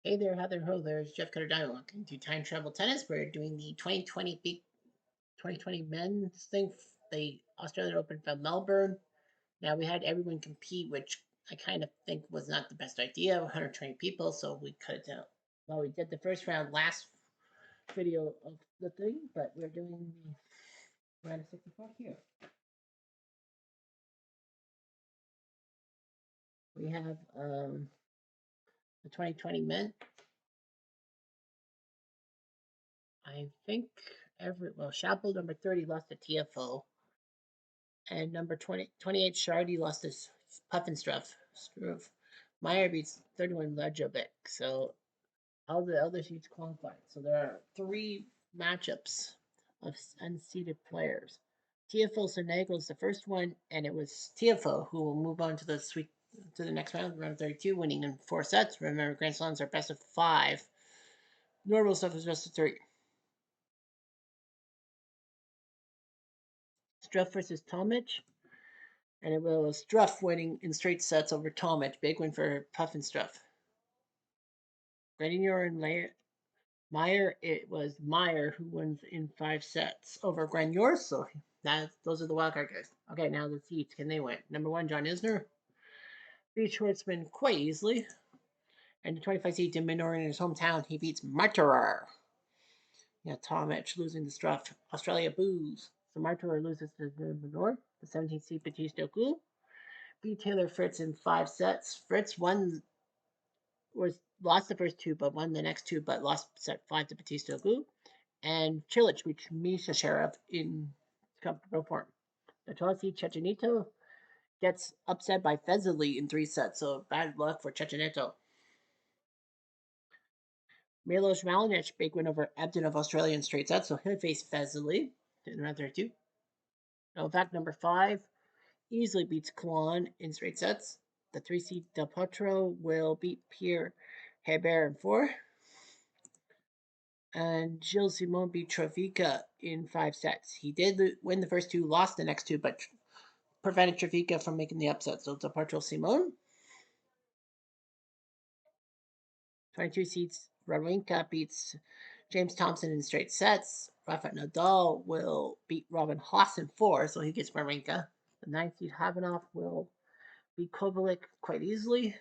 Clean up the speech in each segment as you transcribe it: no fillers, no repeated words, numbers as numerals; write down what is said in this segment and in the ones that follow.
Hey there, Heather Ho, there's Jeff Cutter Diamond. Welcome to Time Travel Tennis. We're doing the 2020 men's thing, the Australian Open from Melbourne. Now we had everyone compete, which I kind of think was not the best idea. 120 people, so we cut it down. Well, we did the first round last video of the thing, but we're doing the round of 64 here. We have the 2020 men. I think Schappel number 30 lost to TFO. And number 28, Shardy lost his Puffinstruff. Struve. Meyer beats 31 Lejovic. So all the other seeds qualified. So there are three matchups of unseeded players. TFO Senegal is the first one, and it was TFO who will move on to the next round 32, winning in 4 sets. Remember, Grand Slams are best of 5. Normal stuff is best of 3. Struff versus Tomic. And it was Struff winning in straight sets over Tomic. Big win for Puffinstruff. Grenier and Meyer, it was Meyer who wins in 5 sets over Grenier. So those are the wildcard guys. Okay, now the seeds. Can they win? Number 1, John Isner beat Schwartzman quite easily. And the 25 seed Tim Minoran in his hometown, he beats Marterer. Yeah, Tomic losing the Struff. Australia boos. So Marterer loses to Minor. The 17th seed Batista Gu beat Taylor Fritz in 5 sets. Fritz lost the first 2, but won the next 2, but lost set 5 to Batista Gu. And Chilich beat Misha Sheriff in comfortable form. The 12th seed Chechenito gets upset by Fezoli in 3 sets, so bad luck for Chechenito. Milos Malinic, big win over Ebden of Australia in straight sets, so he'll face Fezoli in round 32. Novak number 5 easily beats Kwan in straight sets. The 3 seed Del Potro will beat Pierre Herbert in 4. And Gilles Simon beat Travica in 5 sets. He did win the first 2, lost the next 2, but prevented Travica from making the upset. So Del Potro Simon. 22 seeds Wawrinka beats James Thompson in straight sets. Rafael Nadal will beat Robin Haas in 4, so he gets Wawrinka. The 9th seed Havanov will beat Kovalik quite easily.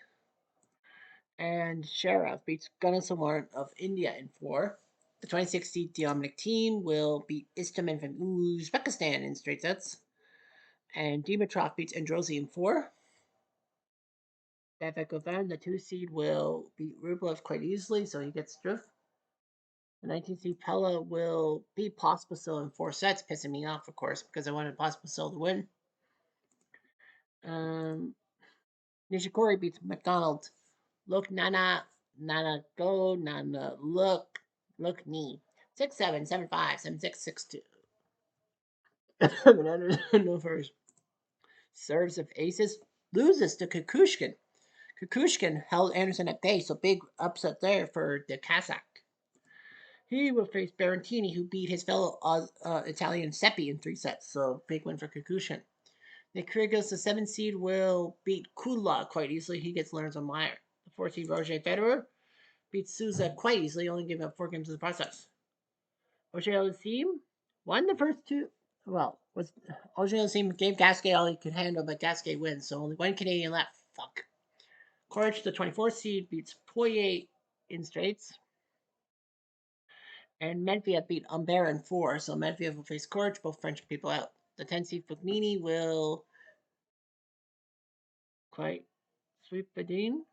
And Sheriff beats Gunnarson of India in 4. The 26th seed Dominic Thiem will beat Istomin from Uzbekistan in straight sets. And Dimitrov beats Androssi in 4. Bevekovan, the 2 seed, will beat Rublev quite easily, so he gets Struff. The 19th seed Pella will beat Pospisil in 4 sets, pissing me off, of course, because I wanted Pospisil to win. Nishikori beats McDonald. Look, Nana, Nana, go, Nana, look me. 6-7, 7-5, 7-6, 6-2. No first. Serves of aces, loses to Kukushkin. Kukushkin held Anderson at bay, so big upset there for the Kazakh. He will face Berrettini, who beat his fellow Italian Seppi in 3 sets, so big win for Kukushkin. Nick Kyrgios, the 7th seed, will beat Kudla quite easily. He gets Lorenzo Meyer. The 4th seed, Roger Federer, beats Souza quite easily, only giving up 4 games in the process. Ogier Aliassime won the first 2. Well, Ogier Aliassime gave Gasquet all he could handle, but Gasquet wins, so only 1 Canadian left. Fuck. Courage, the 24th seed, beats Poirier in straights. And Medvedev beat Humbert in 4, so Medvedev will face Courage, both French people out. The 10 seed Fognini will quite sweep Badin.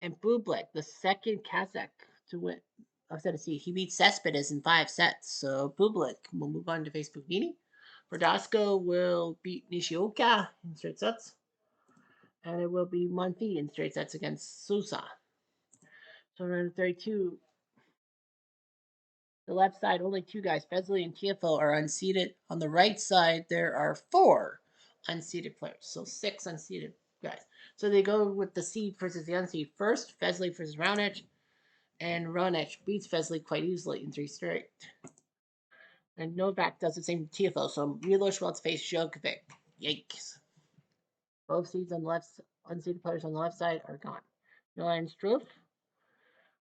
And Bublik, the second Kazakh to win. He beat Cespedes in 5 sets, so Bublik will move on to face Fognini. Verdasco will beat Nishioka in straight sets. And it will be Monfils in straight sets against Sousa. So round 32, the left side, only 2 guys, Fezley and TFO, are unseeded. On the right side, there are 4 unseeded players, so 6 unseeded guys. So they go with the seed versus the unseed first. Fezley versus Raonic, and Raonic beats Fezley quite easily in 3 straight. And Novak does the same to TFO, so Milos will face Djokovic. Yikes. Both seeds on the left, unseeded players on the left side are gone. Milan Struff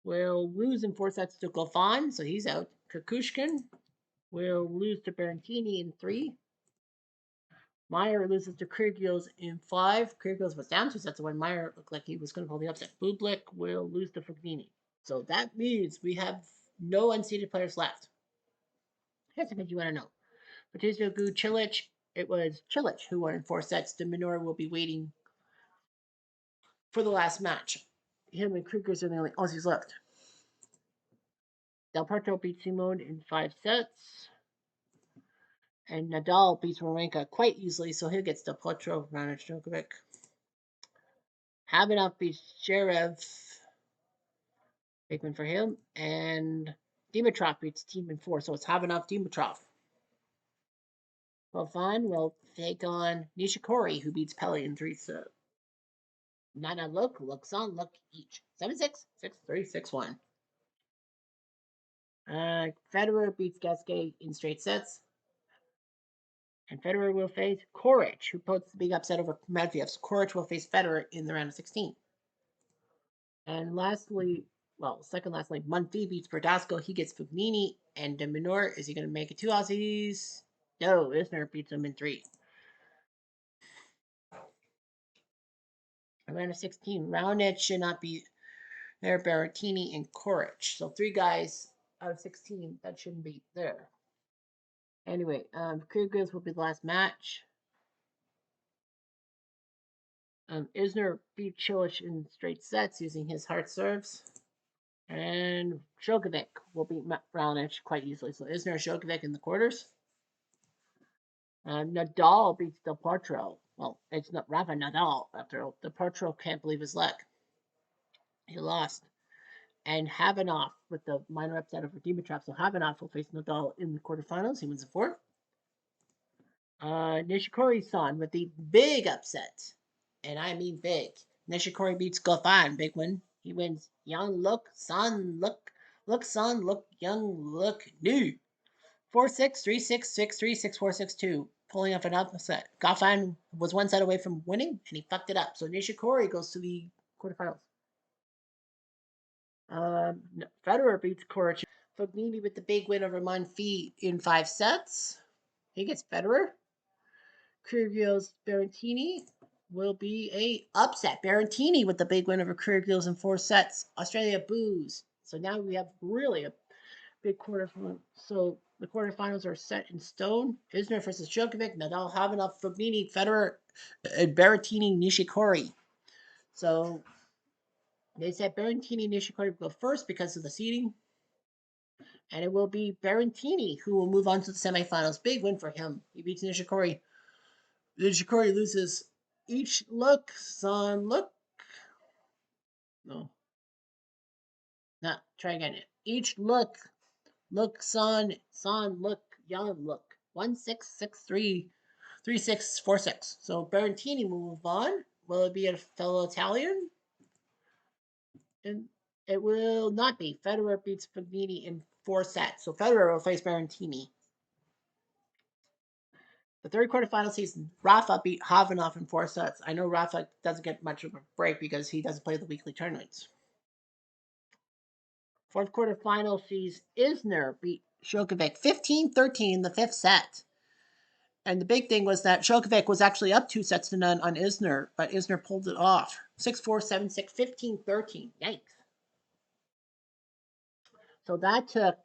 will lose in 4 sets to Goffin, so he's out. Kukushkin will lose to Berrettini in 3. Meyer loses to Kyrgios in 5. Kyrgios was down 2 sets when Meyer looked like he was going to pull the upset. Bublik will lose to Fognini. So that means we have no unseeded players left. Here's something you want to know. Patrizio Gu Cilic. It was Cilic who won in 4 sets. De Minaur will be waiting for the last match. Him and Kyrgios are the only Aussies left. Del Potro beat Simone in 5 sets. And Nadal beats Wawrinka quite easily, so he gets Del Potro, Raonic, Djokovic. Habanoff beats Zverev. Big win for him. And Dimitrov beats Thiem in 4, so it's Habanoff, Dimitrov. Goffin will take on Nishikori, who beats Pele in 3 sets. Nana looks on, look each. 7-6, 6-3, 6-1. Federer beats Gasquet in straight sets. And Federer will face Coric, who puts the big upset over Medvedev. So Coric will face Federer in the round of 16. And lastly, second lastly, Monfils beats Verdasco. He gets Fognini and De Minaur. Is he going to make it 2 Aussies? No, Isner beats him in 3. Round of 16, Raonic should not be there. Berrettini and Coric. So 3 guys out of 16 that shouldn't be there. Anyway, Kyrgios will be the last match. Isner beat Cilic in straight sets using his hard serves. And Djokovic will beat Raonic quite easily. So Isner and Djokovic in the quarters. Nadal beats Del Potro. Well, it's not Rafa Nadal after all. Del Potro can't believe his luck. He lost. And Habanoff with the minor upset over Dimitrov. So Habanoff will face Nadal in the quarterfinals. He wins the 4. Nishikori-san with the big upset. And I mean big. Nishikori beats Goffin. Big win. He wins Young Look, Son, Look, Son, Look, Young, Look, New. 4-6, 3-6, 6-3, 6-4, 6-2. Pulling off an upset. Goffin was 1 set away from winning, and he fucked it up. So Nishikori goes to the quarterfinals. Federer beats Coric. Fognini with the big win over Monfils in 5 sets. He gets Federer. Kyrgios Berrettini will be a upset. Berrettini with the big win over Kyrgios in 4 sets. Australia boos. So now we have really a big quarterfinal. So the quarterfinals are set in stone. Isner versus Djokovic, Nadal, Habanoff, Fognini, Federer, and Berrettini, Nishikori. So they said Berrettini, Nishikori will go first because of the seeding. And it will be Berrettini who will move on to the semifinals. Big win for him. He beats Nishikori. Nishikori loses each look, son, look. No. Not try again. Each look, son, look, young, look. 1-6, 6-3, 3-6, 4-6. So Berrettini will move on. Will it be a fellow Italian? And it will not be. Federer beats Fognini in 4 sets. So Federer will face Berrettini. The third quarterfinal season, Rafa beat Havanoff in 4 sets. I know Rafa doesn't get much of a break because he doesn't play the weekly tournaments. Fourth quarterfinal sees Isner beat Djokovic 15-13 in the 5th set. And the big thing was that Djokovic was actually up 2 sets to none on Isner, but Isner pulled it off. 6-4, 7-6, 15-13. Yikes. So that took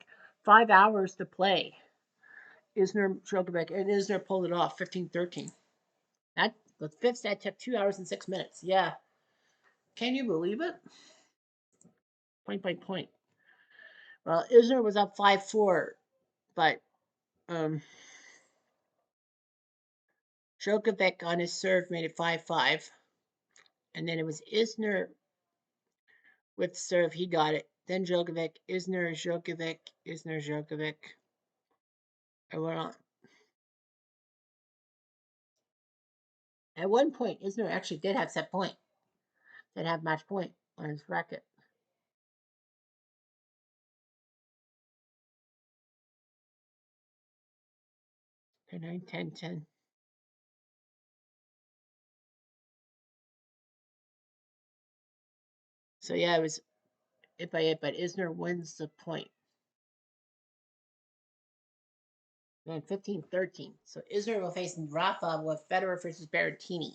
5 hours to play. Isner, Djokovic, and Isner pulled it off 15-13. The 5th set took 2 hours and 6 minutes. Yeah. Can you believe it? Point by point. Well, Isner was up 5-4, but Djokovic on his serve made it 5-5. And then it was Isner with serve. He got it. Then Djokovic, Isner, Djokovic, Isner, Djokovic. I went on. At one point, Isner actually did have set point. Did have match point on his racket. Okay, 9, 10, 10. So yeah, it was it by it, but Isner wins the point. And 15-13. So Isner will face Rafa with Federer versus Berrettini.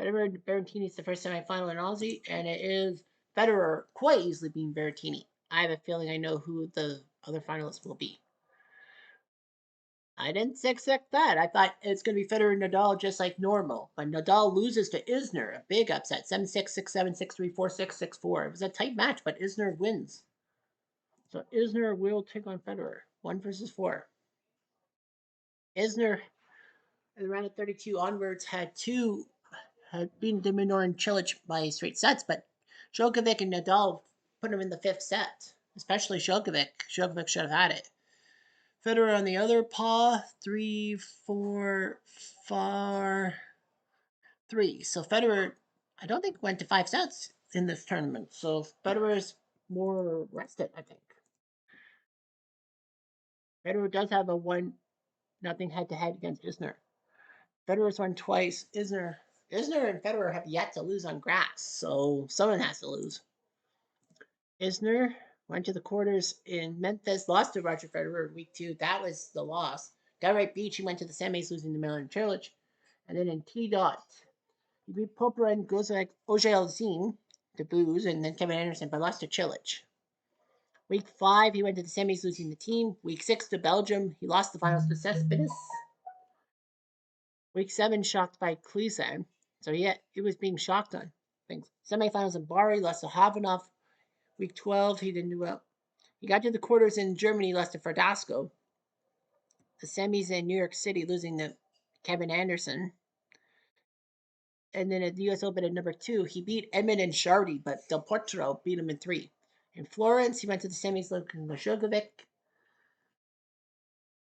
Federer and Berrettini is the first semifinal in Aussie, and it is Federer quite easily beating Berrettini. I have a feeling I know who the other finalists will be. I didn't expect that. I thought it's going to be Federer and Nadal just like normal. But Nadal loses to Isner, a big upset 7-6, 6-7, 6-3, 4-6, 6-4. It was a tight match, but Isner wins. So Isner will take on Federer. 1 versus 4. Isner, in the round of 32 onwards, had beaten de Minaur and Cilic by straight sets, but Djokovic and Nadal put him in the fifth set, especially Djokovic. Djokovic should have had it. Federer on the other paw, 3, 4, 4, 3. So Federer, I don't think went to 5 sets in this tournament. So Federer is more rested, I think. Federer does have a 1-0 head-to-head against Isner. Federer's won twice. Isner and Federer have yet to lose on grass, so someone has to lose. Isner went to the quarters in Memphis, lost to Roger Federer in week 2. That was the loss. Delray Beach, he went to the semis, losing to Milan Cilic. And then in T dot, he beat Popyrin, Gozak, Ojelzin to booze, and then Kevin Anderson, but lost to Cilic. Week 5, he went to the semis, losing the team. Week 6 to Belgium, he lost the finals to Cespedes. Week 7, shocked by Klisan. So yeah, it was being shocked on things. Semifinals in Bari, lost to Havanov. Week 12, he didn't do well. He got to the quarters in Germany, lost to Verdasco. The semis in New York City, losing to Kevin Anderson. And then at the US Open at number 2, he beat Edmund and Shardy, but Del Potro beat him in 3. In Florence, he went to the semis, losing to Djokovic.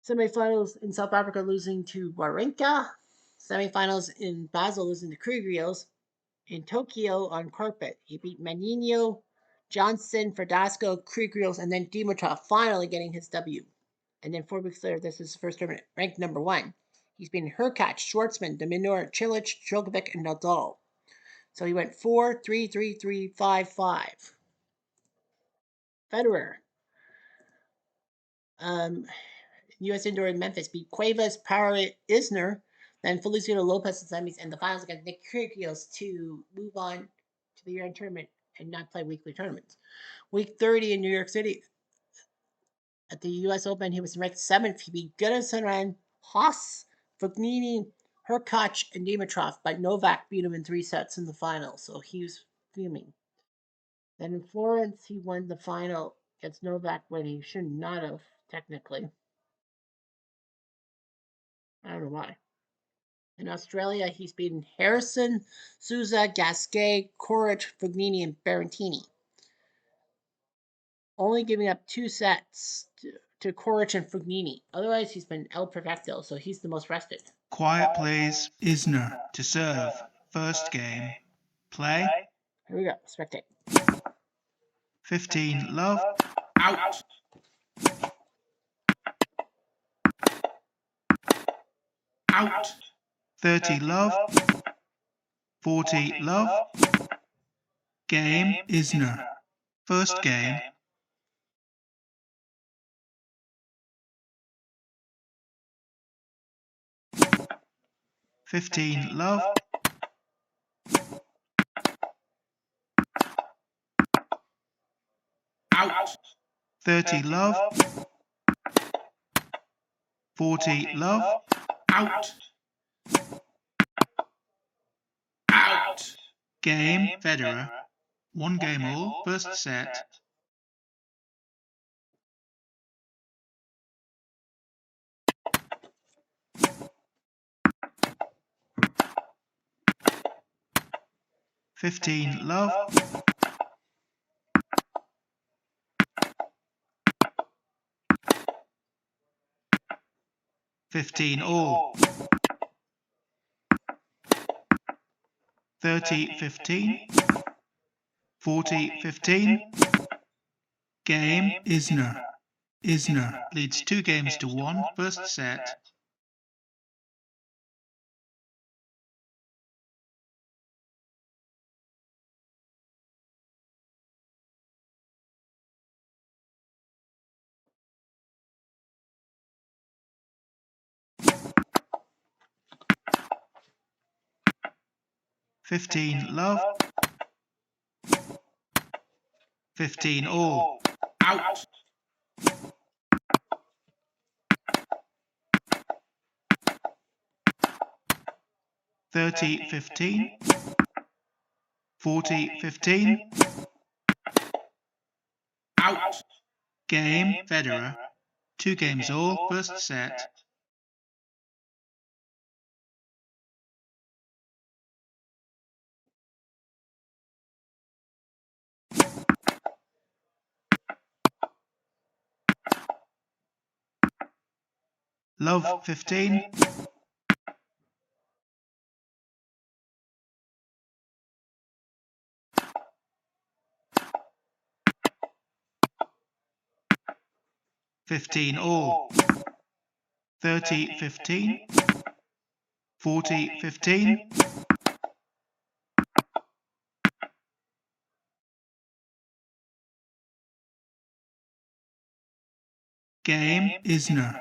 Semifinals in South Africa, losing to Wawrinka. Semifinals in Basel, losing to Kyrgios. In Tokyo on carpet, he beat Maninho, Johnson, Verdasco, Kyrgios, and then Dimitrov, finally getting his W. And then 4 weeks later, this is his first tournament, ranked number 1. He's been Hurkacz, Schwartzman, de Minaur, Cilic, Djokovic, and Nadal. So he went 4-3-3-3-5-5. Federer, U.S. Indoor in Memphis, beat Cuevas, Power, Isner, then Feliciano Lopez in semis, and the finals against Nick Kyrgios to move on to the year-end tournament and not play weekly tournaments. Week 30 in New York City, at the U.S. Open, he was ranked 7th. He beat Gunnarsson, Haas, Fognini, Hurkacz, and Dimitrov, but Novak beat him in 3 sets in the final, so he was fuming. Then in Florence, he won the final against Novak when he should not have, technically. I don't know why. In Australia, he's beaten Harrison, Souza, Gasquet, Coric, Fognini, and Berrettini. Only giving up 2 sets to Coric and Fognini. Otherwise, he's been El Perfecto, so he's the most rested. Quiet, please. Isner to serve. First game. Play. Here we go. Spectate. 15, love. Out. Out. 30, love. 40, love. Game, Isner. First game. $15, love. Out. 30, love. 40, love. Out. Out. Game, Federer. 1 game all, first set. $15, love. 15 all. 30-15. 40-15. Game, Isner. Isner leads 2 games to 1, first set. 15 love, 15 all, Out. 30 15, 40 15, Out. game Federer, 2 games all, first set. Love 15, 15 all, 30 15, 40 15, game Isner.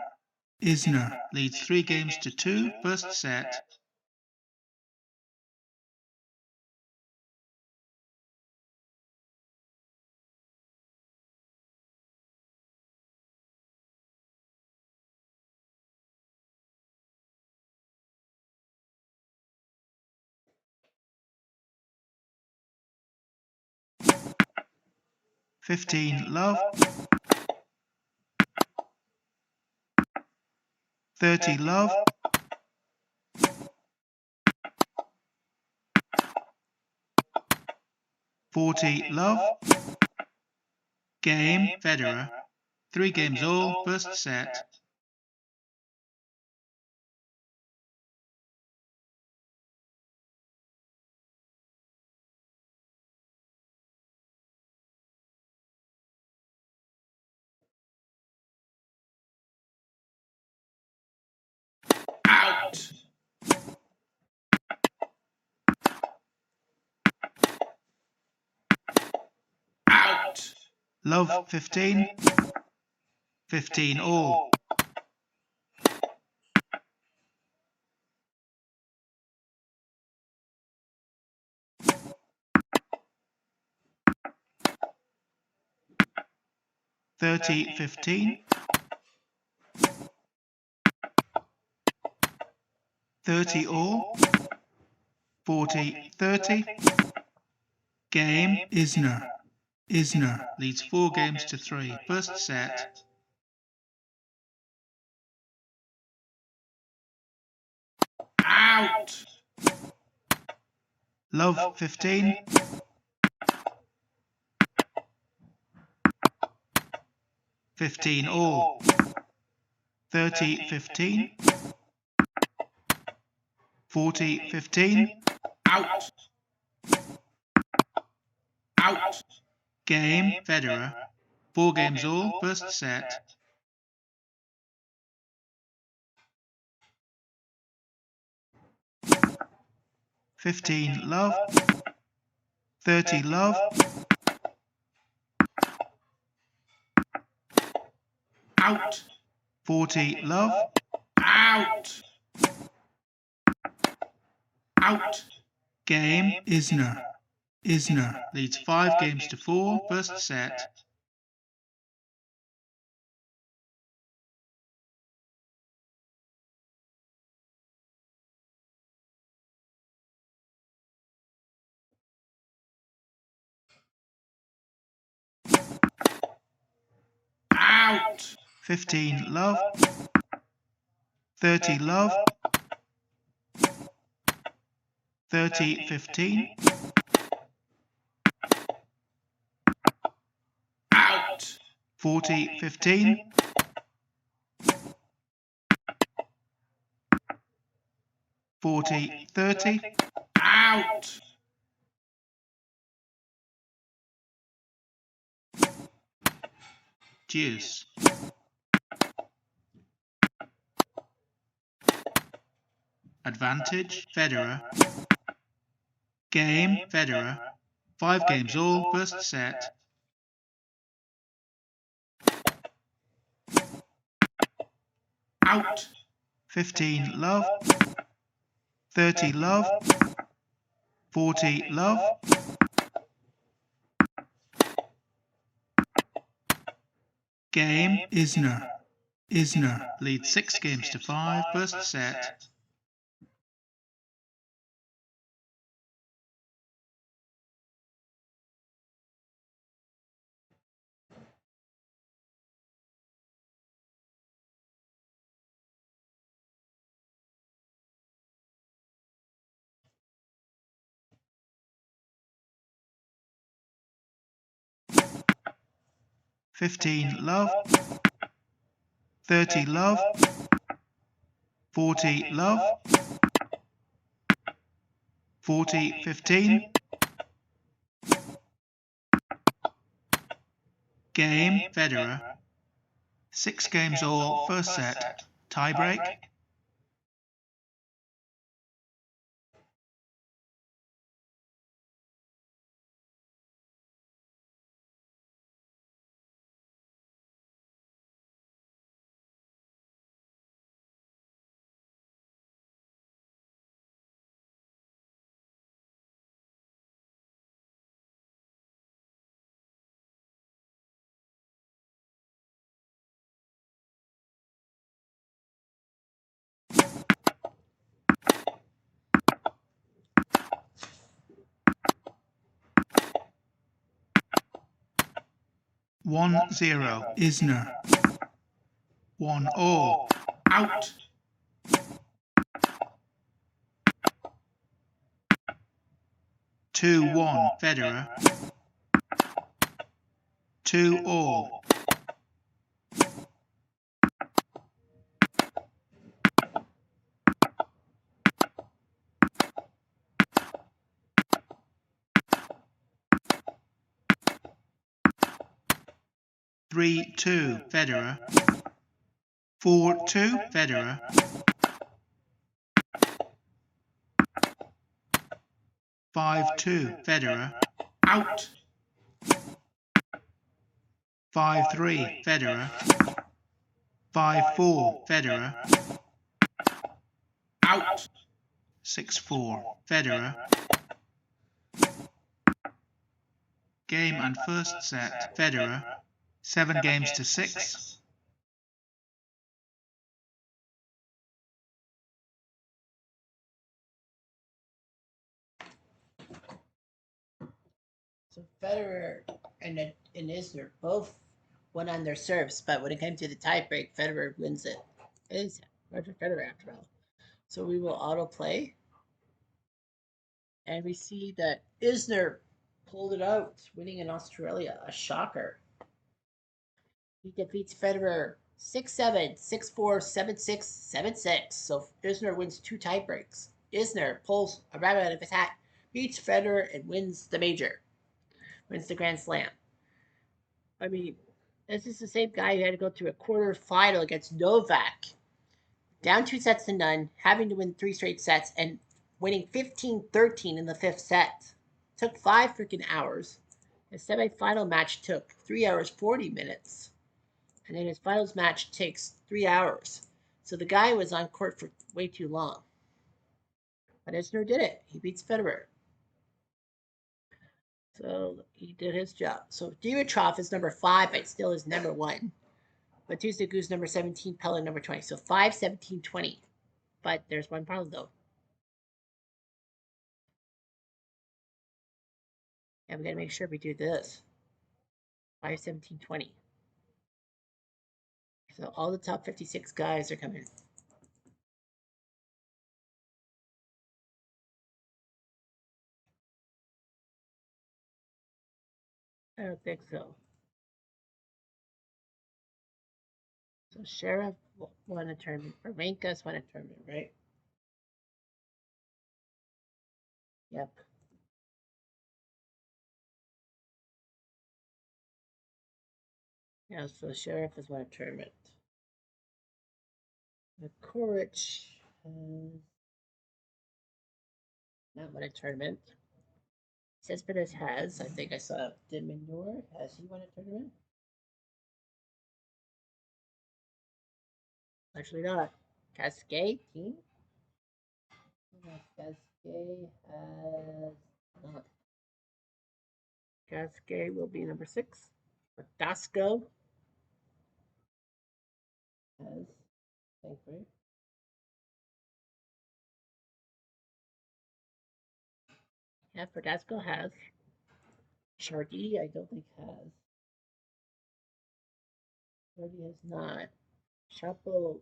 Isner leads 3 games to 2, first set. Fifteen love, 30 love, 40 love, game Federer, 3 games all, first set. Out. Out. Love 15, 15 all, 30 15, 30 all, 40 30, game Isner. Isner leads 4 games to 3, first set. Out. Love 15, 15 all, 30 15, 40 15, Out. Out. game Federer, 4 games all, first set. Fifteen love, 30 love, Out. 40 love, Out. Out. game Isner. Isner leads 5 games to 4, first set. Out. 15 love, 30 love, 30 15, Out. 40 15, 40 30, Out. deuce. Advantage Federer, game Federer, 5 games all, first set. Out. 15 love, 30 love, 40 love. Game Isner. Isner leads 6 games to 5, first set. $15 love. 30 love. 40 love. 40-15. Game Federer. 6 games all, first set. Tiebreak. One zero. Isner. 1-all. Out. 2-1. Federer. 2-all. 3-2. Federer. 4-2. Federer. 5-2. Federer. Out. 5-3. Federer. 5-4. Federer. Out. 6-4. Federer. Game and first set. Federer. 7 games to 6. So Federer and Isner both won on their serves, but when it came to the tiebreak, Federer wins it. It is Roger Federer after all. So we will autoplay, and we see that Isner pulled it out, winning in Australia. A shocker. He defeats Federer 6-7, 6-4, 7-6, 7-6. So Isner wins 2 tiebreaks. Isner pulls a rabbit out of his hat, beats Federer, and wins the major. Wins the Grand Slam. I mean, this is the same guy who had to go through a quarter final against Novak, down 2-0, having to win 3 straight sets, and winning 15-13 in the 5th set. Took 5 freaking hours. His semifinal match took 3 hours 40 minutes. And then his finals match takes 3 hours. So the guy was on court for way too long. But Isner did it. He beats Federer. So he did his job. So Dimitrov is number 5, but still is number 1. Batusta Goose number 17, Pella number 20. So 5, 17, 20. But there's one problem though. And we gotta make sure we do this. 5, 17, 20. So all the top 56 guys are coming. I don't think so. So Sheriff won a tournament. Varenka's won a tournament, right? Yep. Yeah, so Sheriff has won a tournament. The Korich has not won a tournament. Cespedes has. I think I saw Diminor. Has he won a tournament? Actually not. Cascade team? Cascade has Gasquet will be number 6. Verdasco has, thankfully. Yeah, Verdasco has. Shardy, I don't think has. Shardy has not. Chapo,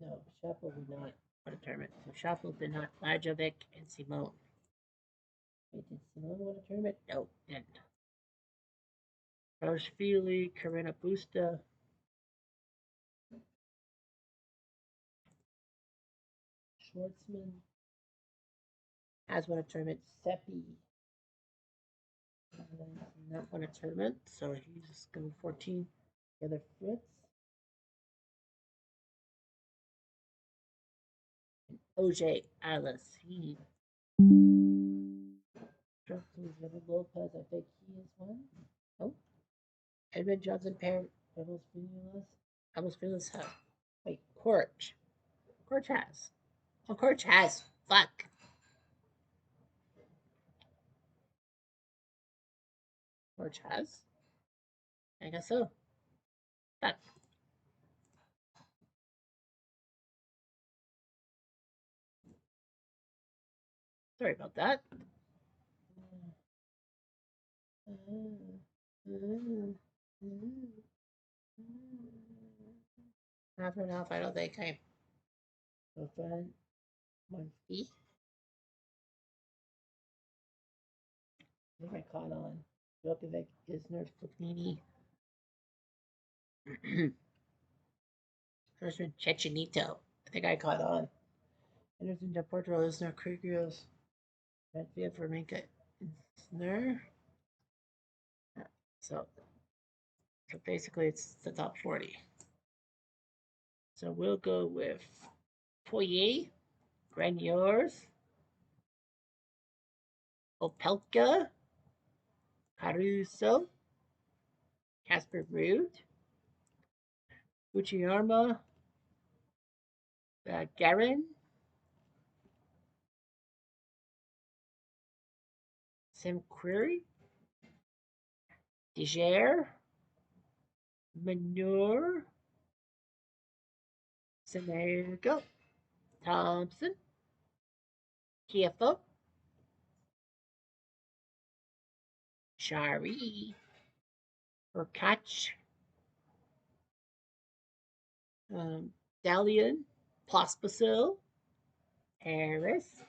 no, Chapo did not win a tournament. So Chapo did not. Lajovic and Simone. Wait, did Simone win a tournament? No, didn't. Rochefili, Karina Busta, Schwartzman has won a tournament. Seppi not won a tournament, so he's going to 14. The other Fritz. And OJ Alice. He Lopez, I think he has won. Oh, Edmund Johnson, Parent, Rebels Venus. Rebels Venus has. Wait, Corch. Corch has. Oh, Corch has. Fuck. Corch has. I guess so. Fuck. Sorry about that. Half and half, I don't think I. Open one feet. I think I caught on. Djokovic, Isner, Fognini. First one, Chechenito. I think I caught on. Anderson, Deporto, Isner, Kyrgios, Medvedev, Forminka, Isner. So, so basically, it's the top 40. So we'll go with Poirier, Greniers, Opelka, Caruso, Casper Ruud, Uchiyama, Garin, Sam Query, Dijer, Manure, Semergo, Thompson, Kiefo, Shari, Urkach, Dalian, Pospisil, Harris,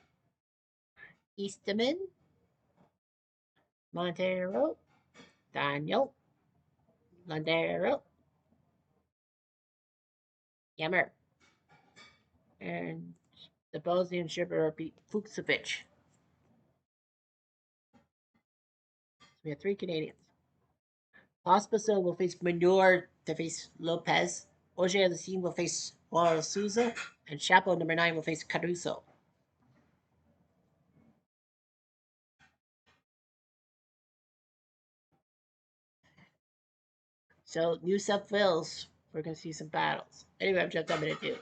Easterman, Montero, Daniel, Landero, Yammer, and the Bosnian shipper beat Fuchsovic. So we have 3 Canadians. Pospisil will face Manure to face Lopez. Oje Alcine will face Juan Souza. And Chapo number 9 will face Caruso. So New South Wales, we're going to see some battles. Anyway, I'm just done to do.